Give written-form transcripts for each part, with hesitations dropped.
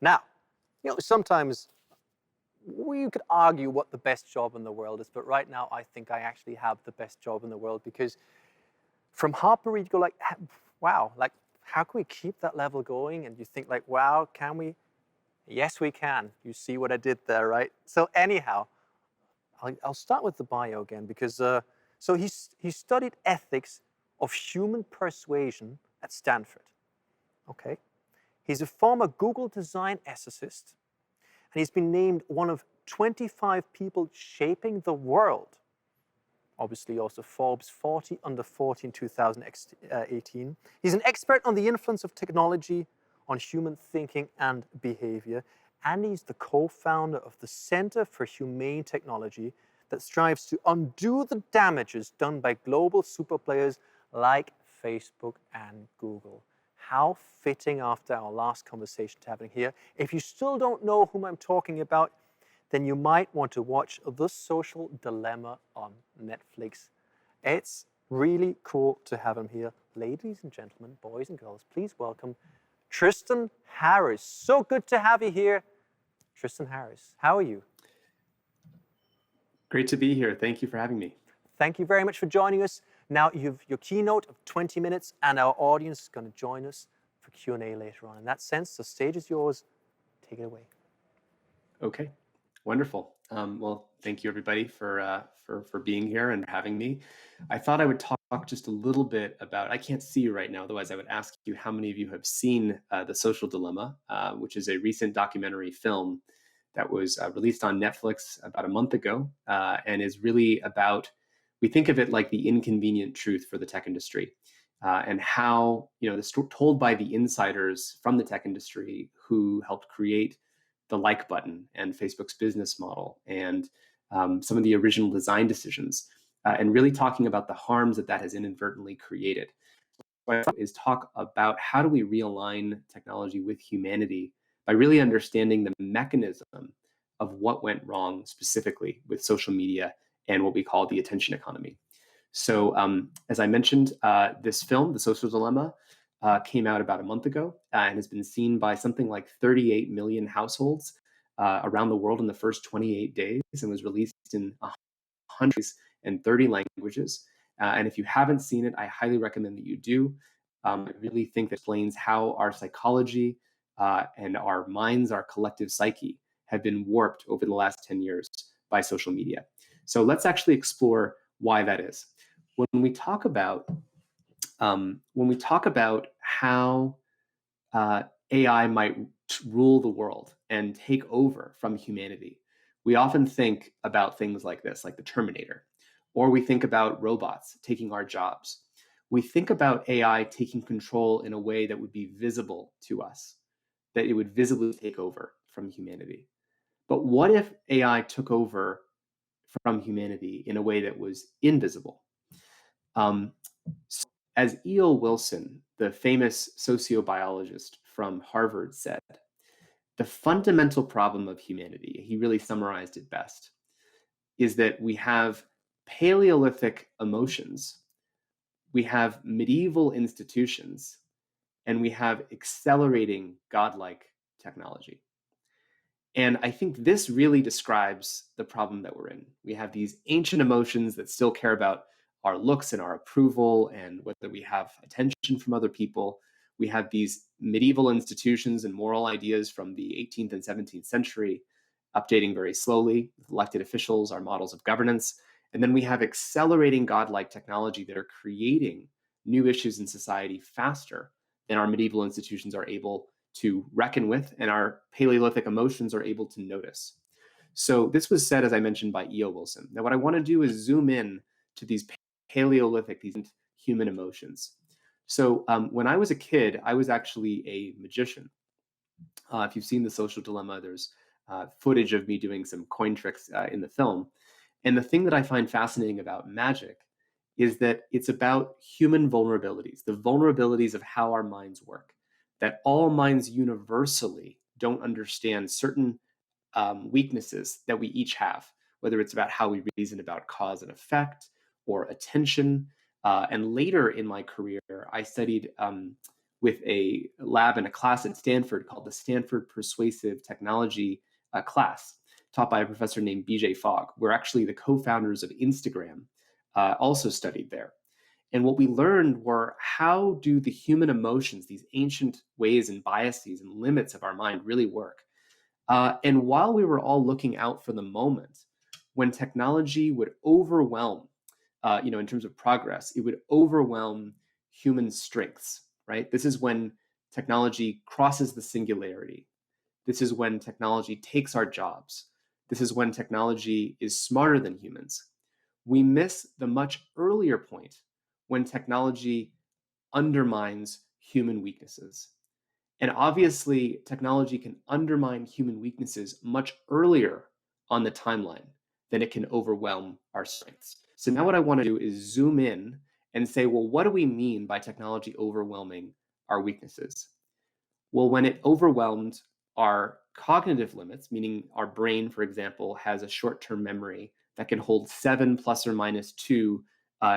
Now, sometimes we could argue what the best job in the world is, but right now I think I actually have the best job in the world, because from Harper, you go like, wow, like how can we keep that level going? And you think like, wow, can we? Yes, we can. You see what I did there, right? So anyhow, I'll start with the bio again, because so he studied ethics of human persuasion at Stanford. Okay, he's a former Google design ethicist, and he's been named one of 25 people shaping the world. Obviously, also Forbes 40 under 40 in 2018. He's an expert on the influence of technology on human thinking and behavior, and he's the co-founder of the Center for Humane Technology that strives to undo the damages done by global super players like Facebook and Google. How fitting after our last conversation to have him here. If you still don't know whom I'm talking about, then you might want to watch The Social Dilemma on Netflix. It's really cool to have him here. Ladies and gentlemen, boys and girls, please welcome Tristan Harris. So good to have you here. Tristan Harris, how are you? Great to be here. Thank you for having me. Thank you very much for joining us. Now, you've your keynote of 20 minutes, and our audience is going to join us for Q&A later on. In that sense, the stage is yours. Take it away. Okay, wonderful. Well, thank you everybody for being here and having me. I thought I would talk just a little bit about, I can't see you right now, otherwise I would ask you how many of you have seen The Social Dilemma, which is a recent documentary film that was released on Netflix about a month ago, and is really about, we think of it like the inconvenient truth for the tech industry, and how, this told by the insiders from the tech industry who helped create the like button and Facebook's business model, and some of the original design decisions, and really talking about the harms that has inadvertently created. Is talk about how do we realign technology with humanity by really understanding the mechanism of what went wrong specifically with social media and what we call the attention economy. So as I mentioned, this film, The Social Dilemma, came out about a month ago and has been seen by something like 38 million households around the world in the first 28 days, and was released in 130 languages. And if you haven't seen it, I highly recommend that you do. I really think that explains how our psychology and our minds, our collective psyche, have been warped over the last 10 years by social media. So let's actually explore why that is. When we talk about how AI might rule the world and take over from humanity, we often think about things like this, like the Terminator, or we think about robots taking our jobs. We think about AI taking control in a way that would be visible to us, that it would visibly take over from humanity. But what if AI took over from humanity in a way that was invisible? So as E.O. Wilson, the famous sociobiologist from Harvard, said, the fundamental problem of humanity, he really summarized it best, is that we have Paleolithic emotions, we have medieval institutions, and we have accelerating godlike technology. And I think this really describes the problem that we're in. We have these ancient emotions that still care about our looks and our approval and whether we have attention from other people. We have these medieval institutions and moral ideas from the 18th and 17th century, updating very slowly with elected officials, our models of governance. And then we have accelerating godlike technology that are creating new issues in society faster than our medieval institutions are able to reckon with, and our Paleolithic emotions are able to notice. So this was said, as I mentioned, by E.O. Wilson. Now, what I want to do is zoom in to these Paleolithic, these human emotions. So when I was a kid, I was actually a magician. If you've seen The Social Dilemma, there's footage of me doing some coin tricks in the film. And the thing that I find fascinating about magic is that it's about human vulnerabilities, the vulnerabilities of how our minds work, that all minds universally don't understand certain weaknesses that we each have, whether it's about how we reason about cause and effect or attention. And later in my career, I studied with a lab and a class at Stanford called the Stanford Persuasive Technology class, taught by a professor named BJ Fogg. We're actually the co-founders of Instagram, also studied there. And what we learned were, how do the human emotions, these ancient ways and biases and limits of our mind, really work? And while we were all looking out for the moment when technology would overwhelm, in terms of progress, it would overwhelm human strengths, right? This is when technology crosses the singularity. This is when technology takes our jobs. This is when technology is smarter than humans. We miss the much earlier point when technology undermines human weaknesses. And obviously, technology can undermine human weaknesses much earlier on the timeline than it can overwhelm our strengths. So now what I want to do is zoom in and say, well, what do we mean by technology overwhelming our weaknesses? Well, when it overwhelmed our cognitive limits, meaning our brain, for example, has a short-term memory that can hold 7 plus or minus 2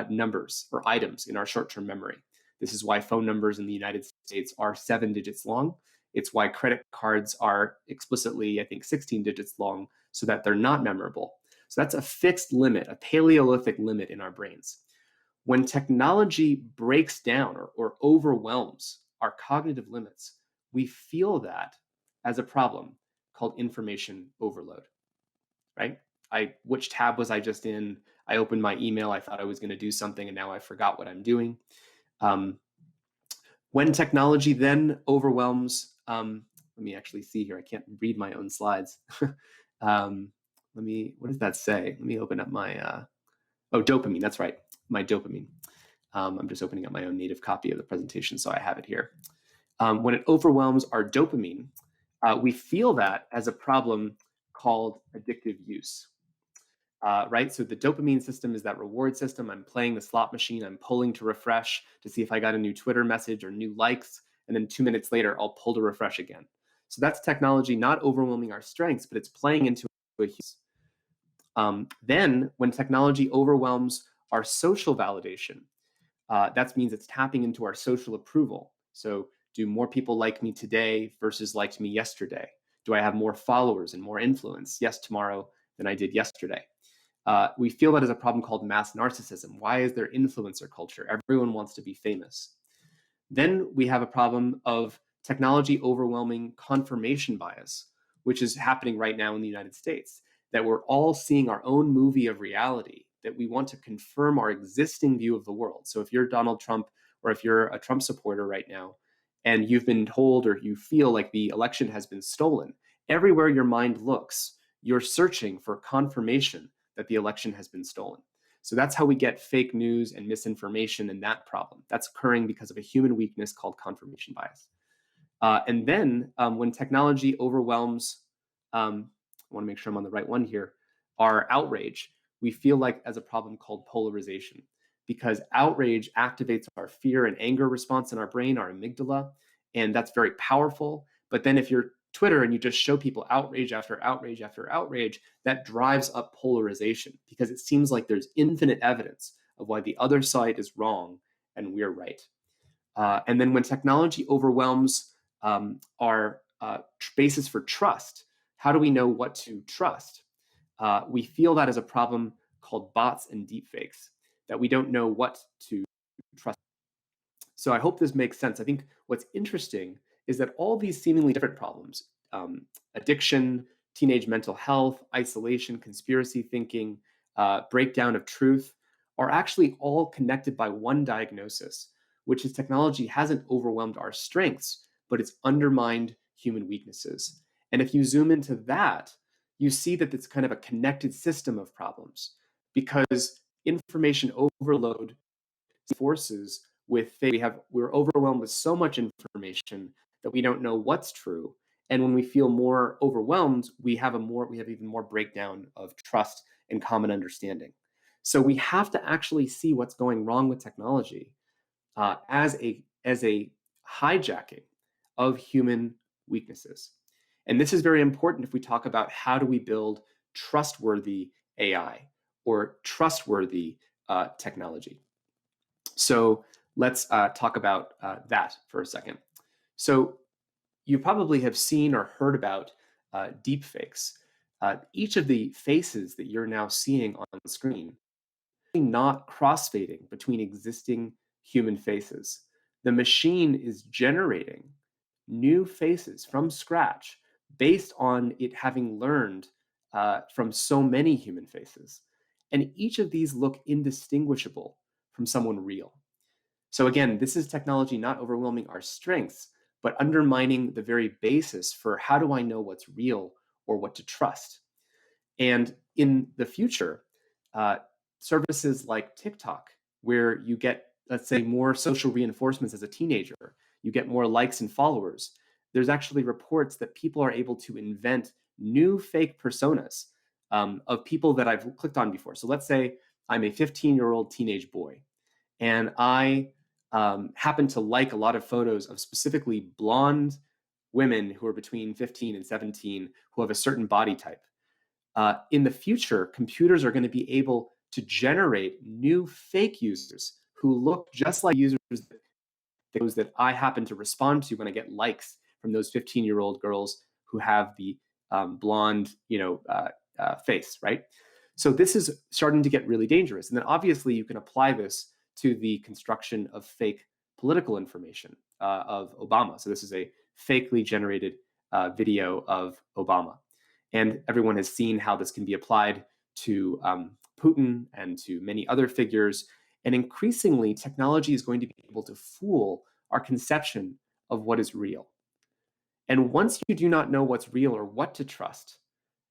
numbers or items in our short-term memory. This is why phone numbers in the United States are 7 digits long. It's why credit cards are explicitly, I think, 16 digits long, so that they're not memorable. So that's a fixed limit, a Paleolithic limit in our brains. When technology breaks down or overwhelms our cognitive limits, we feel that as a problem called information overload, right? Which tab was I just in? I opened my email, I thought I was going to do something, and now I forgot what I'm doing. When technology then overwhelms, let me actually see here. I can't read my own slides. What does that say? Let me open up my, dopamine, that's right, my dopamine. I'm just opening up my own native copy of the presentation, so I have it here. When it overwhelms our dopamine, we feel that as a problem called addictive use. Right? So the dopamine system is that reward system. I'm playing the slot machine. I'm pulling to refresh to see if I got a new Twitter message or new likes. And then 2 minutes later, I'll pull to refresh again. So that's technology not overwhelming our strengths, but it's playing into a use. Then when technology overwhelms our social validation, that means it's tapping into our social approval. So do more people like me today versus liked me yesterday? Do I have more followers and more influence? Yes, tomorrow than I did yesterday. We feel that as a problem called mass narcissism. Why is there influencer culture? Everyone wants to be famous. Then we have a problem of technology overwhelming confirmation bias, which is happening right now in the United States, that we're all seeing our own movie of reality, that we want to confirm our existing view of the world. So if you're Donald Trump, or if you're a Trump supporter right now, and you've been told or you feel like the election has been stolen, everywhere your mind looks, you're searching for confirmation that the election has been stolen. So that's how we get fake news and misinformation and that problem. That's occurring because of a human weakness called confirmation bias. And then when technology overwhelms, I want to make sure I'm on the right one here, our outrage, we feel like as a problem called polarization, because outrage activates our fear and anger response in our brain, our amygdala, and that's very powerful. But then if you're Twitter and you just show people outrage after outrage after outrage, that drives up polarization, because it seems like there's infinite evidence of why the other side is wrong and we're right. And then when technology overwhelms our basis for trust, how do we know what to trust? We feel that as a problem called bots and deepfakes, that we don't know what to trust. So I hope this makes sense. I think what's interesting is that all these seemingly different problems, addiction, teenage mental health, isolation, conspiracy thinking, breakdown of truth, are actually all connected by one diagnosis, which is technology hasn't overwhelmed our strengths, but it's undermined human weaknesses. And if you zoom into that, you see that it's kind of a connected system of problems, because information overload forces with we're overwhelmed with so much information that we don't know what's true. And when we feel more overwhelmed, we have even more breakdown of trust and common understanding. So we have to actually see what's going wrong with technology as a hijacking of human weaknesses. And this is very important if we talk about how do we build trustworthy AI or trustworthy technology. So let's talk about that for a second. So you probably have seen or heard about deep fakes. Each of the faces that you're now seeing on the screen not crossfading between existing human faces. The machine is generating new faces from scratch based on it having learned from so many human faces. And each of these look indistinguishable from someone real. So again, this is technology not overwhelming our strengths, but undermining the very basis for how do I know what's real or what to trust. And in the future, uh, services like TikTok, where you get, let's say, more social reinforcements as a teenager, you get more likes and followers. There's actually reports that people are able to invent new fake personas of people that I've clicked on before. So let's say I'm a 15-year-old teenage boy, and I happen to like a lot of photos of specifically blonde women who are between 15 and 17 who have a certain body type. In the future, computers are going to be able to generate new fake users who look just like users those that I happen to respond to when I get likes from those 15-year-old girls who have the blonde, face, right? So this is starting to get really dangerous. And then obviously you can apply this to the construction of fake political information of Obama. So this is a fakely generated video of Obama. And everyone has seen how this can be applied to Putin and to many other figures. And increasingly, technology is going to be able to fool our conception of what is real. And once you do not know what's real or what to trust,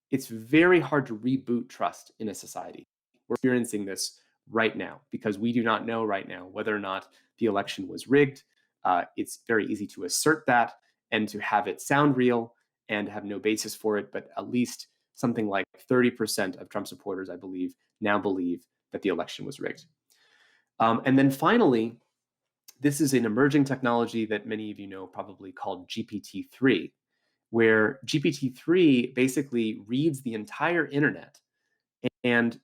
it's very hard to reboot trust in a society. We're experiencing this right now because we do not know right now whether or not the election was rigged. It's very easy to assert that and to have it sound real and have no basis for it, but at least something like 30% of Trump supporters, I believe, now believe that the election was rigged. And then finally, this is an emerging technology that many of you know probably called GPT-3, where GPT-3 basically reads the entire internet and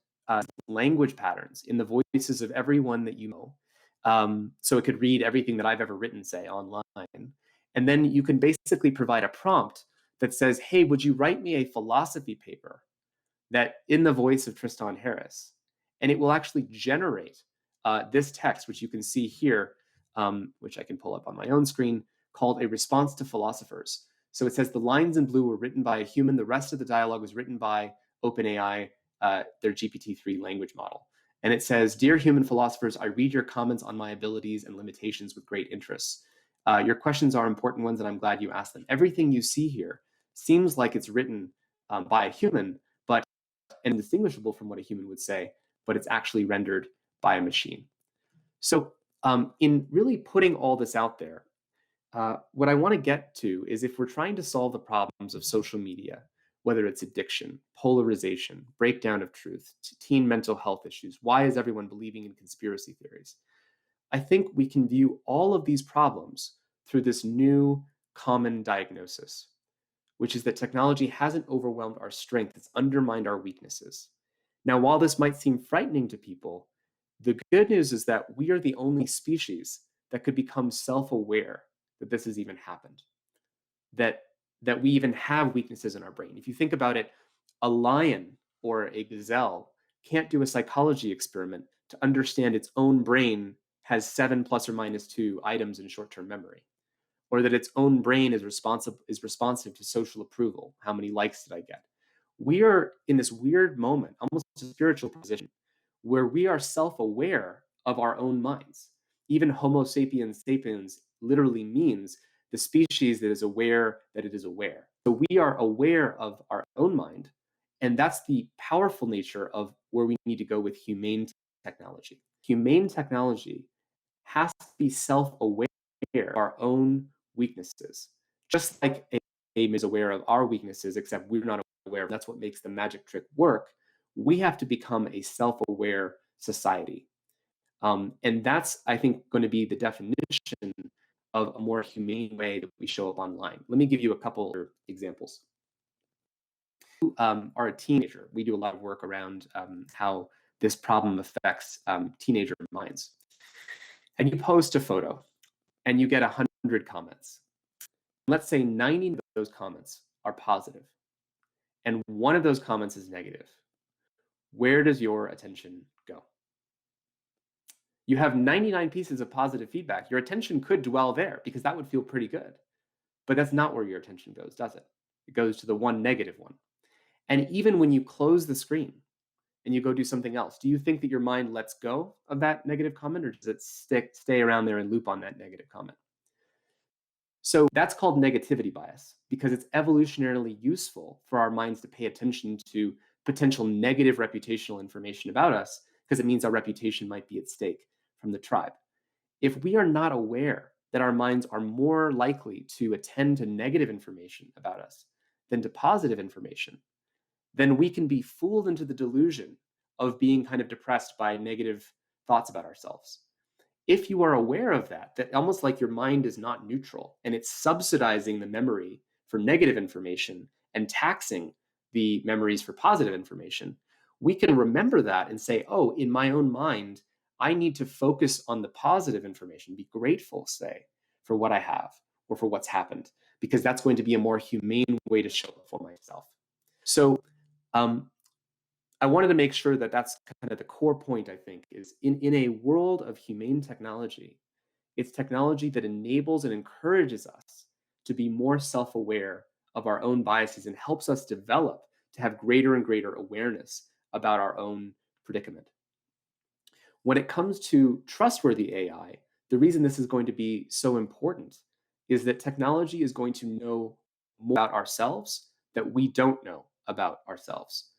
language patterns in the voices of everyone that you know. So it could read everything that I've ever written, say, online. And then you can basically provide a prompt that says, hey, would you write me a philosophy paper that in the voice of Tristan Harris? And it will actually generate this text, which you can see here, which I can pull up on my own screen, called A Response to Philosophers. So it says the lines in blue were written by a human. The rest of the dialogue was written by OpenAI, their GPT-3 language model. And it says, Dear human philosophers, I read your comments on my abilities and limitations with great interest. Your questions are important ones, and I'm glad you asked them. Everything you see here seems like it's written by a human, but indistinguishable from what a human would say, but it's actually rendered by a machine. So in really putting all this out there, what I want to get to is if we're trying to solve the problems of social media, whether it's addiction, polarization, breakdown of truth, teen mental health issues, why is everyone believing in conspiracy theories? I think we can view all of these problems through this new common diagnosis, which is that technology hasn't overwhelmed our strength, it's undermined our weaknesses. Now, while this might seem frightening to people, the good news is that we are the only species that could become self-aware that this has even happened, that we even have weaknesses in our brain. If you think about it, a lion or a gazelle can't do a psychology experiment to understand its own brain has 7 plus or minus 2 items in short-term memory, or that its own brain is responsive to social approval. How many likes did I get? We are in this weird moment, almost a spiritual position, where we are self-aware of our own minds. Even Homo sapiens sapiens literally means the species that is aware that it is aware. So we are aware of our own mind, and that's the powerful nature of where we need to go with humane technology. Humane technology has to be self-aware of our own weaknesses, just like a game is aware of our weaknesses, except we're not aware. That's what makes the magic trick work. We have to become a self-aware society. And that's, I think, going to be the definition of a more humane way that we show up online. Let me give you a couple of examples. You are a teenager. We do a lot of work around how this problem affects teenager minds. and you post a photo and you get 100 comments. Let's say 90 of those comments are positive and one of those comments is negative. Where does your attention go? You have 99 pieces of positive feedback. Your attention could dwell there because that would feel pretty good. But that's not where your attention goes, does it? It goes to the one negative one. And even when you close the screen and you go do something else, do you think that your mind lets go of that negative comment, or does it stay around there and loop on that negative comment? So that's called negativity bias because it's evolutionarily useful for our minds to pay attention to potential negative reputational information about us because it means our reputation might be at stake from the tribe. If we are not aware that our minds are more likely to attend to negative information about us than to positive information, then we can be fooled into the delusion of being kind of depressed by negative thoughts about ourselves. If you are aware of that, that almost like your mind is not neutral and it's subsidizing the memory for negative information and taxing the memories for positive information, we can remember that and say, oh, in my own mind, I need to focus on the positive information, be grateful, say, for what I have or for what's happened, because that's going to be a more humane way to show up for myself. So I wanted to make sure that that's kind of the core point, I think, is in a world of humane technology, it's technology that enables and encourages us to be more self-aware of our own biases and helps us develop to have greater and greater awareness about our own predicament. When it comes to trustworthy AI, the reason this is going to be so important is that technology is going to know more about ourselves that we don't know about ourselves.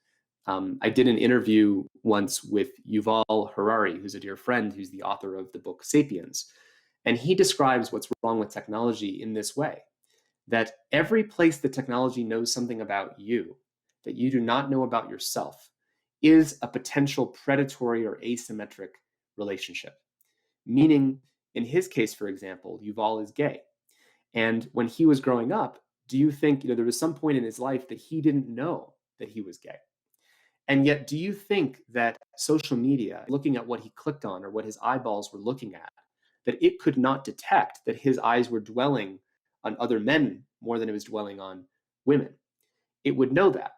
I did an interview once with Yuval Harari, who's a dear friend, who's the author of the book Sapiens. And he describes what's wrong with technology in this way, that every place that technology knows something about you that you do not know about yourself is a potential predatory or asymmetric relationship. Meaning, in his case, for example, Yuval is gay. And when he was growing up, do you think, there was some point in his life that he didn't know that he was gay? And yet, do you think that social media, looking at what he clicked on or what his eyeballs were looking at, that it could not detect that his eyes were dwelling on other men more than it was dwelling on women? It would know that.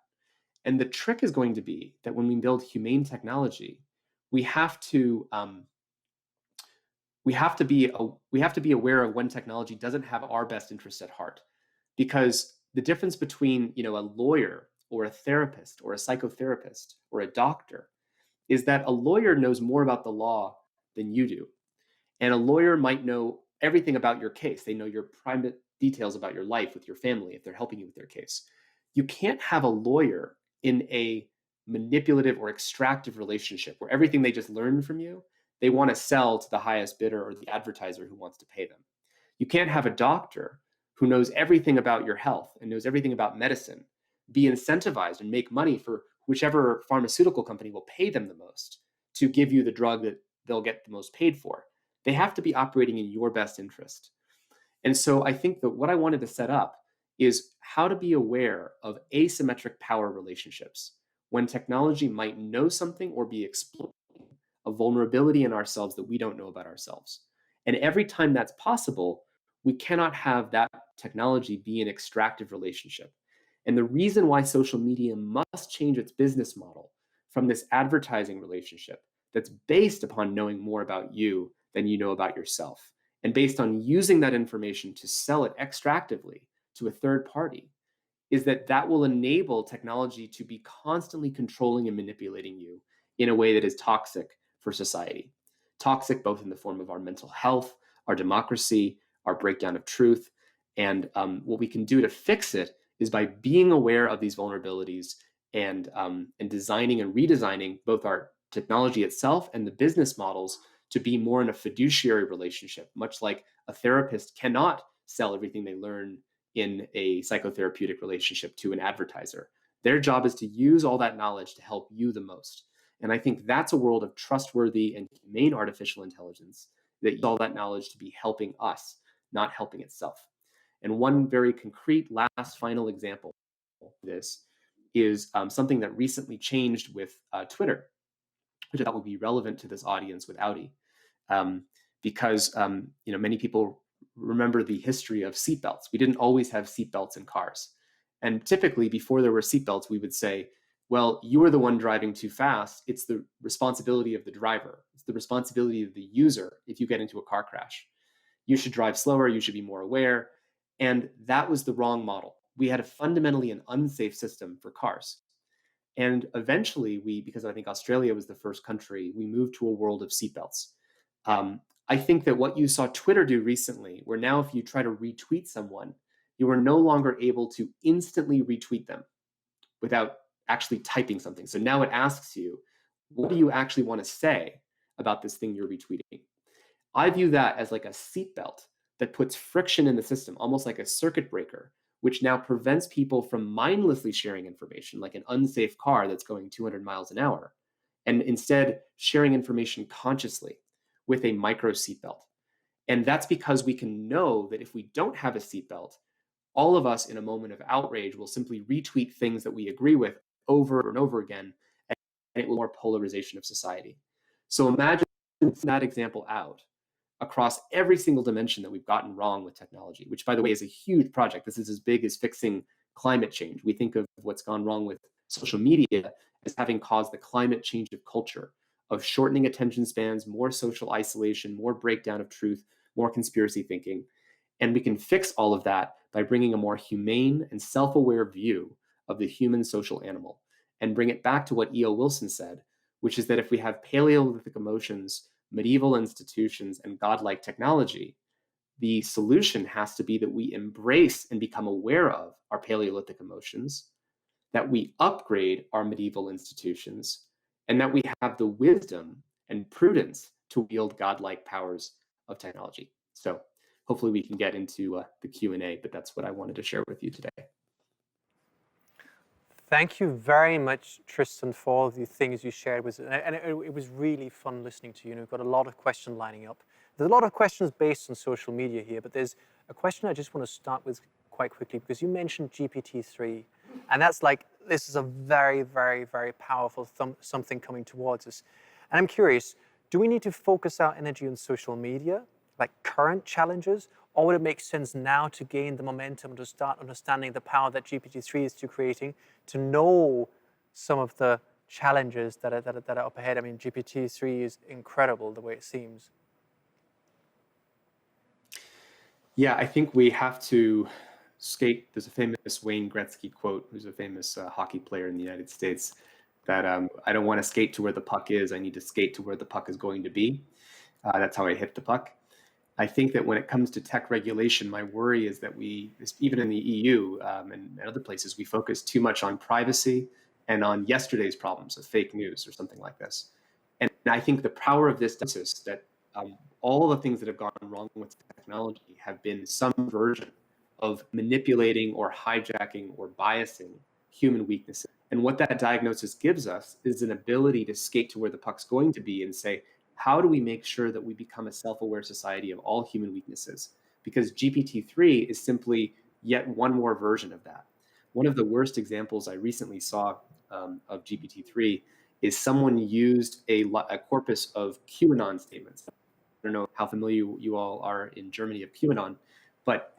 And the trick is going to be that when we build humane technology, we have to be aware of when technology doesn't have our best interests at heart, because the difference between a lawyer or a therapist or a psychotherapist or a doctor is that a lawyer knows more about the law than you do. And a lawyer might know everything about your case. They know your private details about your life with your family if they're helping you with their case. You can't have a lawyer in a manipulative or extractive relationship where everything they just learned from you, they want to sell to the highest bidder or the advertiser who wants to pay them. You can't have a doctor who knows everything about your health and knows everything about medicine be incentivized and make money for whichever pharmaceutical company will pay them the most to give you the drug that they'll get the most paid for. They have to be operating in your best interest. And so I think that what I wanted to set up is how to be aware of asymmetric power relationships when technology might know something or be exploiting a vulnerability in ourselves that we don't know about ourselves. And every time that's possible, we cannot have that technology be an extractive relationship. And the reason why social media must change its business model from this advertising relationship that's based upon knowing more about you than you know about yourself, and based on using that information to sell it extractively to a third party, is that will enable technology to be constantly controlling and manipulating you in a way that is toxic for society. Toxic both in the form of our mental health, our democracy, our breakdown of truth. And what we can do to fix it is by being aware of these vulnerabilities and designing and redesigning both our technology itself and the business models to be more in a fiduciary relationship, much like a therapist cannot sell everything they learn in a psychotherapeutic relationship to an advertiser. Their job is to use all that knowledge to help you the most. And I think that's a world of trustworthy and humane artificial intelligence that uses all that knowledge to be helping us, not helping itself. And one very concrete last final example of this is something that recently changed with Twitter, which I thought would be relevant to this audience with Audi. because many people remember the history of seatbelts. We didn't always have seatbelts in cars. And typically, before there were seatbelts, we would say, well, you are the one driving too fast. It's the responsibility of the driver. It's the responsibility of the user if you get into a car crash. You should drive slower. You should be more aware. And that was the wrong model. We had fundamentally an unsafe system for cars. And eventually, because I think Australia was the first country, we moved to a world of seatbelts. I think that what you saw Twitter do recently, where now if you try to retweet someone, you are no longer able to instantly retweet them without actually typing something. So now it asks you, what do you actually want to say about this thing you're retweeting? I view that as like a seatbelt that puts friction in the system, almost like a circuit breaker, which now prevents people from mindlessly sharing information, like an unsafe car that's going 200 miles an hour, and instead sharing information consciously with a micro seatbelt. And that's because we can know that if we don't have a seatbelt, all of us in a moment of outrage will simply retweet things that we agree with over and over again, and it will more polarization of society. So imagine that example out across every single dimension that we've gotten wrong with technology, which, by the way, is a huge project. This is as big as fixing climate change. We think of what's gone wrong with social media as having caused the climate change of culture, of shortening attention spans, more social isolation, more breakdown of truth, more conspiracy thinking. And we can fix all of that by bringing a more humane and self-aware view of the human social animal and bring it back to what E.O. Wilson said, which is that if we have Paleolithic emotions, medieval institutions, and godlike technology, the solution has to be that we embrace and become aware of our Paleolithic emotions, that we upgrade our medieval institutions, and that we have the wisdom and prudence to wield godlike powers of technology. So hopefully we can get into the Q&A, but that's what I wanted to share with you today. Thank you very much, Tristan, for all the things you shared with us. And it was really fun listening to you. We've got a lot of questions lining up. There's a lot of questions based on social media here, but there's a question I just want to start with quite quickly, because you mentioned GPT-3. And that's like, this is a very, very, very powerful something coming towards us. And I'm curious, do we need to focus our energy on social media, like current challenges, or would it make sense now to gain the momentum to start understanding the power that GPT-3 is creating, to know some of the challenges that are up ahead? I mean, GPT-3 is incredible the way it seems. Yeah, I think we have to skate. There's a famous Wayne Gretzky quote, who's a famous hockey player in the United States, that I don't want to skate to where the puck is. I need to skate to where the puck is going to be. That's how I hit the puck. I think that when it comes to tech regulation, my worry is that we, even in the EU and other places, we focus too much on privacy and on yesterday's problems of fake news or something like this. And I think the power of this is that all the things that have gone wrong with technology have been some version of manipulating or hijacking or biasing human weaknesses. And what that diagnosis gives us is an ability to skate to where the puck's going to be and say, how do we make sure that we become a self-aware society of all human weaknesses? Because GPT-3 is simply yet one more version of that. One of the worst examples I recently saw of GPT-3 is someone used a corpus of QAnon statements. I don't know how familiar you all are in Germany of QAnon, but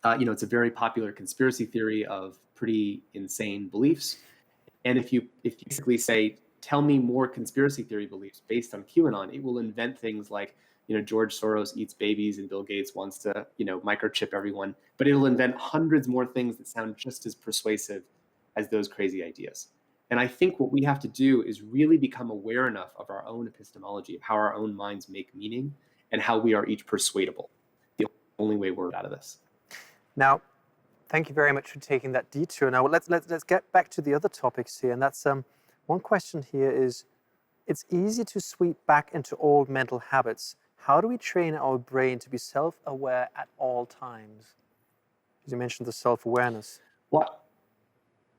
it's a very popular conspiracy theory of pretty insane beliefs. And if you basically say, tell me more conspiracy theory beliefs based on QAnon, it will invent things like, George Soros eats babies and Bill Gates wants to, microchip everyone. But it'll invent hundreds more things that sound just as persuasive as those crazy ideas. And I think what we have to do is really become aware enough of our own epistemology, of how our own minds make meaning and how we are each persuadable. The only way we're out of this. Now, thank you very much for taking that detour. Now, let's get back to the other topics here. And that's one question here is, it's easy to sweep back into old mental habits. How do we train our brain to be self-aware at all times? Because you mentioned the self-awareness. Well,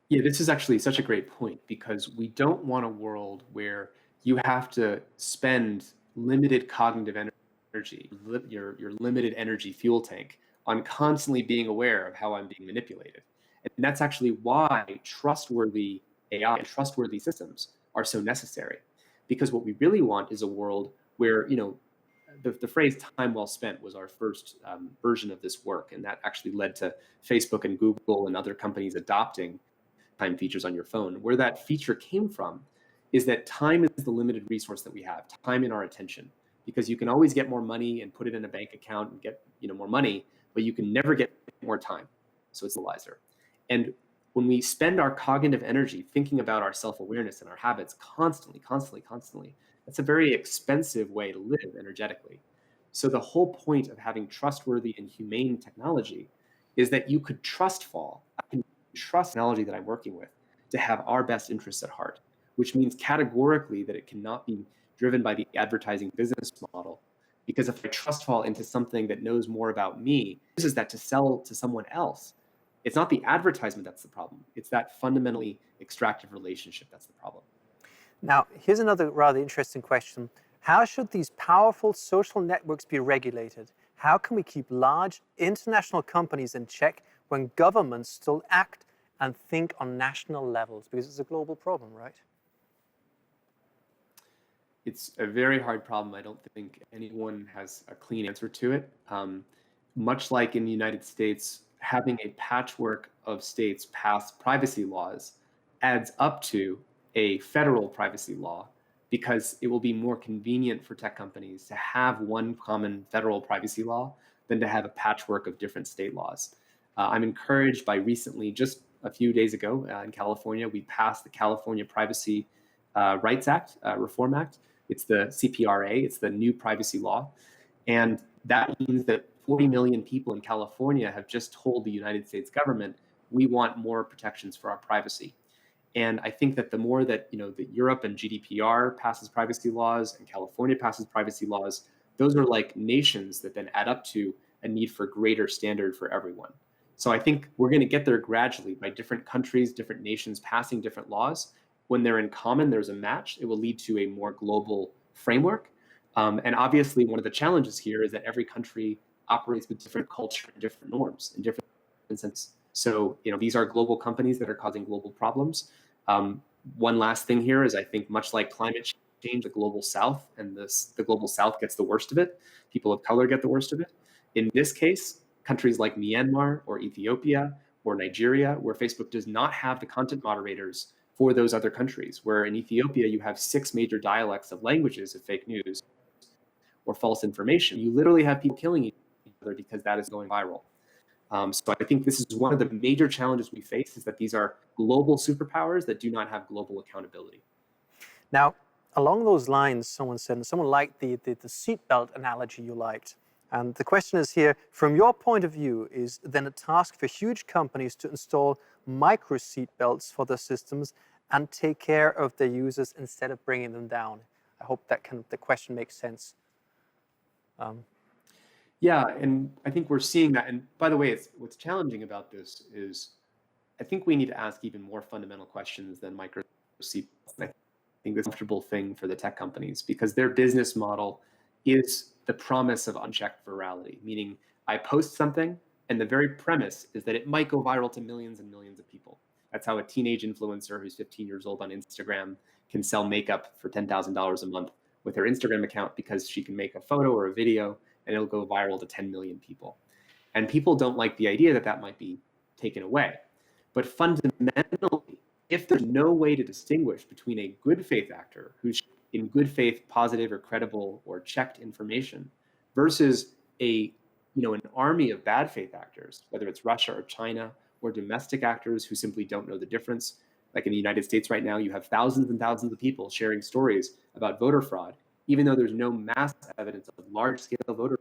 yeah, this is actually such a great point, because we don't want a world where you have to spend limited cognitive energy, your limited energy fuel tank, on constantly being aware of how I'm being manipulated. And that's actually why trustworthy AI and trustworthy systems are so necessary. Because what we really want is a world where, the phrase "time well spent" was our first version of this work, and that actually led to Facebook and Google and other companies adopting time features on your phone. Where that feature came from is that time is the limited resource that we have, time and our attention, because you can always get more money and put it in a bank account and get more money, but you can never get more time. So it's a equalizer. And when we spend our cognitive energy thinking about our self-awareness and our habits constantly, that's a very expensive way to live energetically. So the whole point of having trustworthy and humane technology is that you could trust fall. I can trust technology that I'm working with to have our best interests at heart, which means categorically that it cannot be driven by the advertising business model. Because if I trust fall into something that knows more about me, uses that to sell to someone else, it's not the advertisement that's the problem. It's that fundamentally extractive relationship that's the problem. Now, here's another rather interesting question. How should these powerful social networks be regulated? How can we keep large international companies in check when governments still act and think on national levels? Because it's a global problem, right? It's a very hard problem. I don't think anyone has a clean answer to it. Much like in the United States, having a patchwork of states pass privacy laws adds up to a federal privacy law, because it will be more convenient for tech companies to have one common federal privacy law than to have a patchwork of different state laws. I'm encouraged by recently, just a few days ago in California, we passed the California Privacy Rights Act, Reform Act. It's the CPRA, it's the new privacy law. And that means that 40 million people in California have just told the United States government, we want more protections for our privacy. And I think that the more that that Europe and GDPR passes privacy laws and California passes privacy laws, those are like nations that then add up to a need for greater standard for everyone. So I think we're going to get there gradually by different countries, different nations passing different laws. When they're in common, there's a match. It will lead to a more global framework. And obviously, one of the challenges here is that every country operates with different culture and different norms and different sense. So these are global companies that are causing global problems. One last thing here is I think much like climate change, the global south and the global south gets the worst of it. People of color get the worst of it. In this case, countries like Myanmar or Ethiopia or Nigeria, where Facebook does not have the content moderators for those other countries, where in Ethiopia you have 6 major dialects of languages of fake news or false information. You literally have people killing each other because that is going viral. So I think this is one of the major challenges we face, is that these are global superpowers that do not have global accountability. Now, along those lines, someone liked the seatbelt analogy you liked. And the question is here, from your point of view, is then a task for huge companies to install micro seatbelts for their systems and take care of their users instead of bringing them down? I hope that the question makes sense. Yeah, and I think we're seeing that. And by the way, what's challenging about this is I think we need to ask even more fundamental questions than micro seatbelts. I think this is a comfortable thing for the tech companies, because their business model is the promise of unchecked virality, meaning I post something and the very premise is that it might go viral to millions and millions of people. That's how a teenage influencer who's 15 years old on Instagram can sell makeup for $10,000 a month with her Instagram account, because she can make a photo or a video and it'll go viral to 10 million people. And people don't like the idea that that might be taken away. But fundamentally, if there's no way to distinguish between a good faith actor who's in good faith, positive or credible or checked information versus an army of bad faith actors, whether it's Russia or China or domestic actors who simply don't know the difference. Like in the United States right now, you have thousands and thousands of people sharing stories about voter fraud, even though there's no mass evidence of large-scale voter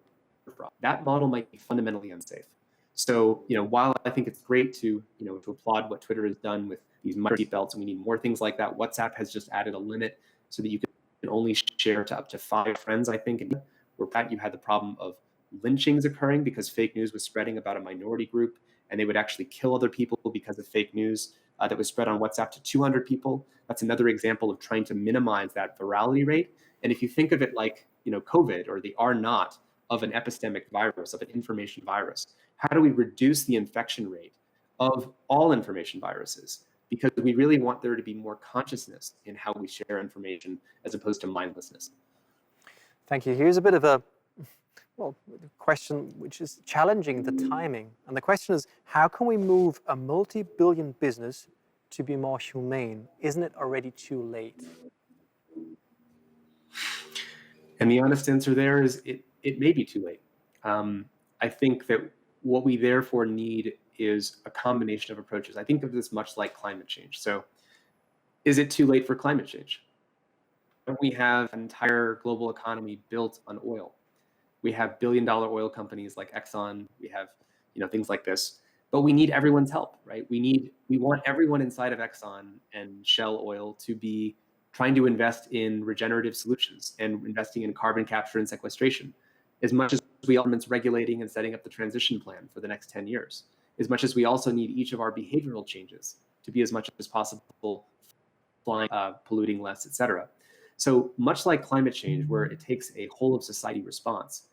fraud. That model might be fundamentally unsafe. So, while I think it's great to applaud what Twitter has done with these micro seatbelts, and we need more things like that. WhatsApp has just added a limit so that you can only share to up to 5 friends, I think. And where you had the problem of lynchings occurring because fake news was spreading about a minority group, and they would actually kill other people because of fake news that was spread on WhatsApp to 200 people. That's another example of trying to minimize that virality rate. And if you think of it like COVID or the R naught of an epistemic virus, of an information virus, how do we reduce the infection rate of all information viruses? Because we really want there to be more consciousness in how we share information as opposed to mindlessness. Thank you. Here's a bit of a well, the question which is challenging the timing. And the question is, how can we move a multi-billion business to be more humane? Isn't it already too late? And the honest answer there is it may be too late. I think that what we therefore need is a combination of approaches. I think of this much like climate change. So is it too late for climate change? We have an entire global economy built on oil. We have billion-dollar oil companies like Exxon. We have, things like this. But we need everyone's help, right? We want everyone inside of Exxon and Shell Oil to be trying to invest in regenerative solutions and investing in carbon capture and sequestration, as much as we governments regulating and setting up the transition plan for the next 10 years, as much as we also need each of our behavioral changes to be as much as possible flying, polluting less, et cetera. So much like climate change, where it takes a whole of society response,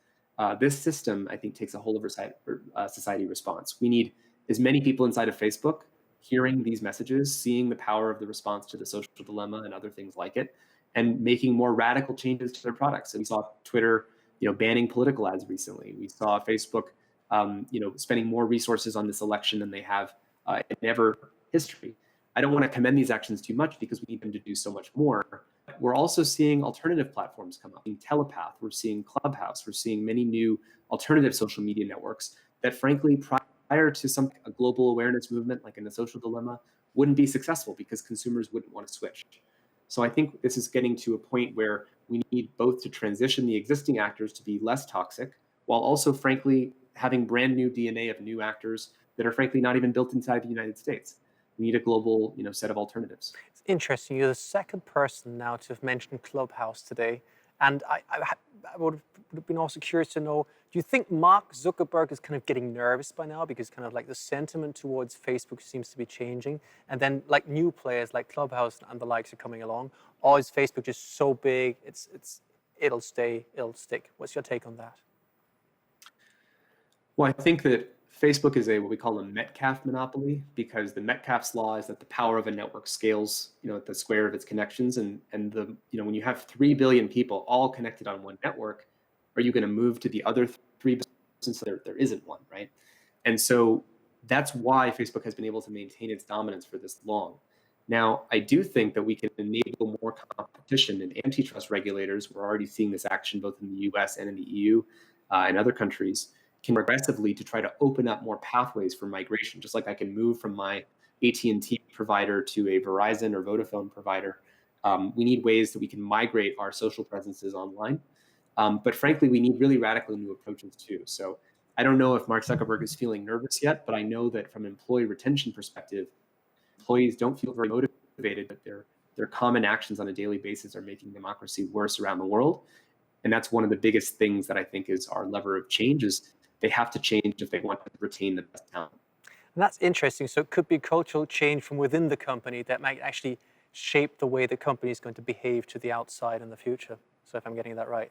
this system, I think, takes a whole of society response. We need as many people inside of Facebook hearing these messages, seeing the power of the response to the social dilemma and other things like it, and making more radical changes to their products. So we saw Twitter, banning political ads recently. We saw Facebook, spending more resources on this election than they have in ever history. I don't want to commend these actions too much because we need them to do so much more. We're also seeing alternative platforms come up. We're seeing Telepath, we're seeing Clubhouse, we're seeing many new alternative social media networks that, frankly, prior to a global awareness movement like in the social dilemma, wouldn't be successful because consumers wouldn't want to switch. So I think this is getting to a point where we need both to transition the existing actors to be less toxic, while also, frankly, having brand new DNA of new actors that are, frankly, not even built inside the United States. We need a global, set of alternatives. It's interesting. You're the second person now to have mentioned Clubhouse today. And I would have been also curious to know, do you think Mark Zuckerberg is kind of getting nervous by now because kind of like the sentiment towards Facebook seems to be changing, and then like new players like Clubhouse and the likes are coming along? Or is Facebook just so big, it'll stick? What's your take on that? Well, I think that Facebook is what we call a Metcalfe monopoly, because the Metcalfe's law is that the power of a network scales, at the square of its connections. And when you have 3 billion people all connected on one network, are you going to move to the other 3 billion since there isn't one, right? And so that's why Facebook has been able to maintain its dominance for this long. Now, I do think that we can enable more competition, and antitrust regulators, we're already seeing this action both in the US and in the EU and other countries, can aggressively to try to open up more pathways for migration, just like I can move from my AT&T provider to a Verizon or Vodafone provider. We need ways that we can migrate our social presences online. But frankly, we need really radical new approaches too. So I don't know if Mark Zuckerberg is feeling nervous yet, but I know that from an employee retention perspective, employees don't feel very motivated, that their common actions on a daily basis are making democracy worse around the world. And that's one of the biggest things that I think is our lever of change, is they have to change if they want to retain the best talent. And that's interesting. So it could be cultural change from within the company that might actually shape the way the company is going to behave to the outside in the future. So if I'm getting that right.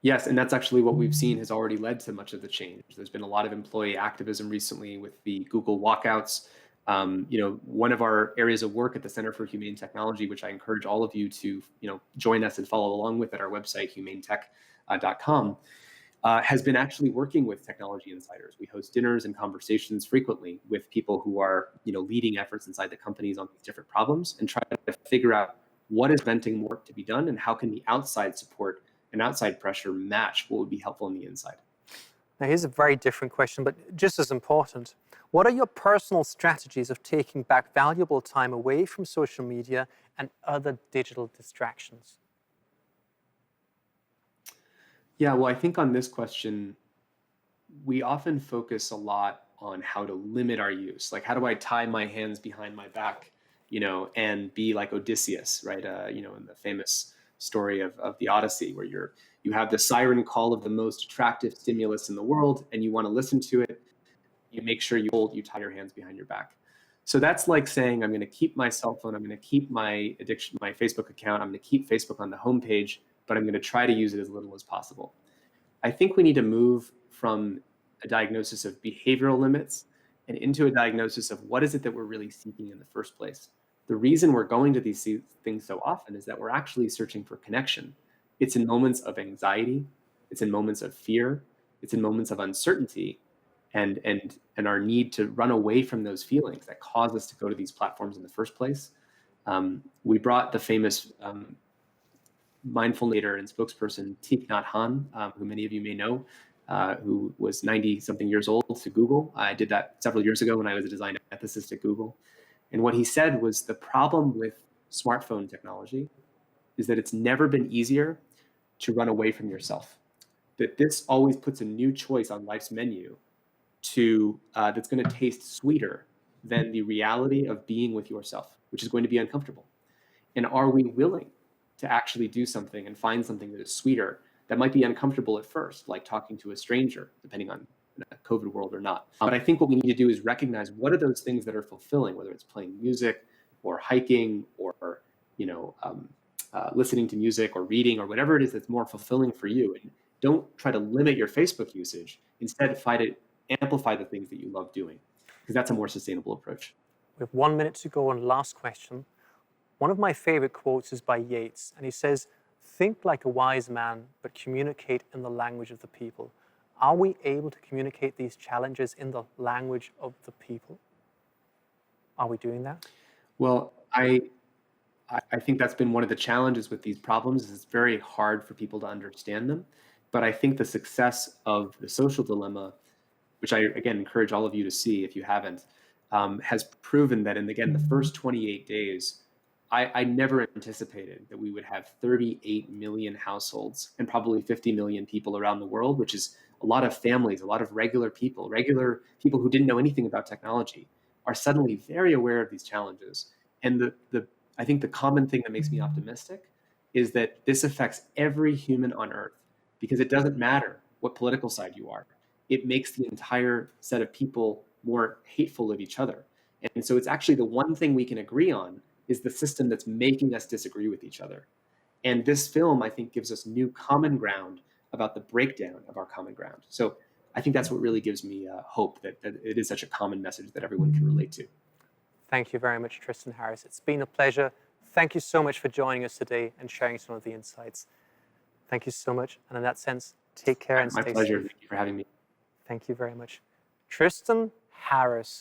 Yes, and that's actually what we've seen has already led to much of the change. There's been a lot of employee activism recently with the Google walkouts. One of our areas of work at the Center for Humane Technology, which I encourage all of you to join us and follow along with at our website, humanetech.com, has been actually working with technology insiders. We host dinners and conversations frequently with people who are leading efforts inside the companies on these different problems, and try to figure out what is preventing more work to be done, and how can the outside support and outside pressure match what would be helpful on the inside. Now, here's a very different question, but just as important. What are your personal strategies of taking back valuable time away from social media and other digital distractions? Yeah, well, I think on this question, we often focus a lot on how to limit our use. Like, how do I tie my hands behind my back, and be like Odysseus, right? In the famous story of the Odyssey, where you have the siren call of the most attractive stimulus in the world, and you want to listen to it. You make sure you tie your hands behind your back. So that's like saying, I'm going to keep my cell phone, I'm going to keep my Facebook account, I'm going to keep Facebook on the homepage, but I'm going to try to use it as little as possible. I think we need to move from a diagnosis of behavioral limits and into a diagnosis of what is it that we're really seeking in the first place. The reason we're going to these things so often is that we're actually searching for connection. It's in moments of anxiety, It's in moments of fear. It's in moments of uncertainty, and our need to run away from those feelings that cause us to go to these platforms in the first place. We brought the famous mindfulness leader and spokesperson Thich Nhat Hanh, who many of you may know, who was 90-something years old, to Google. I did that several years ago when I was a design ethicist at Google. And what he said was the problem with smartphone technology is that it's never been easier to run away from yourself. That this always puts a new choice on life's menu that's going to taste sweeter than the reality of being with yourself, which is going to be uncomfortable. And are we willing to actually do something and find something that is sweeter, that might be uncomfortable at first, like talking to a stranger, depending on a COVID world or not. But I think what we need to do is recognize what are those things that are fulfilling, whether it's playing music or hiking or listening to music or reading or whatever it is that's more fulfilling for you. And don't try to limit your Facebook usage. Instead, amplify the things that you love doing, because that's a more sustainable approach. We have 1 minute to go on last question. One of my favorite quotes is by Yeats, and he says, "Think like a wise man, but communicate in the language of the people." Are we able to communicate these challenges in the language of the people? Are we doing that? Well, I think that's been one of the challenges with these problems, is it's very hard for people to understand them. But I think the success of The Social Dilemma, which I, again, encourage all of you to see if you haven't, has proven that in, again, the first 28 days, I never anticipated that we would have 38 million households and probably 50 million people around the world, which is a lot of families, a lot of regular people who didn't know anything about technology, are suddenly very aware of these challenges. And I think the common thing that makes me optimistic is that this affects every human on Earth, because it doesn't matter what political side you are. It makes the entire set of people more hateful of each other. And so it's actually the one thing we can agree on is the system that's making us disagree with each other. And this film, I think, gives us new common ground about the breakdown of our common ground. So I think that's what really gives me hope that it is such a common message that everyone can relate to. Thank you very much, Tristan Harris. It's been a pleasure. Thank you so much for joining us today and sharing some of the insights. Thank you so much. And in that sense, take care and stay safe. My pleasure. Thank you for having me. Thank you very much. Tristan Harris,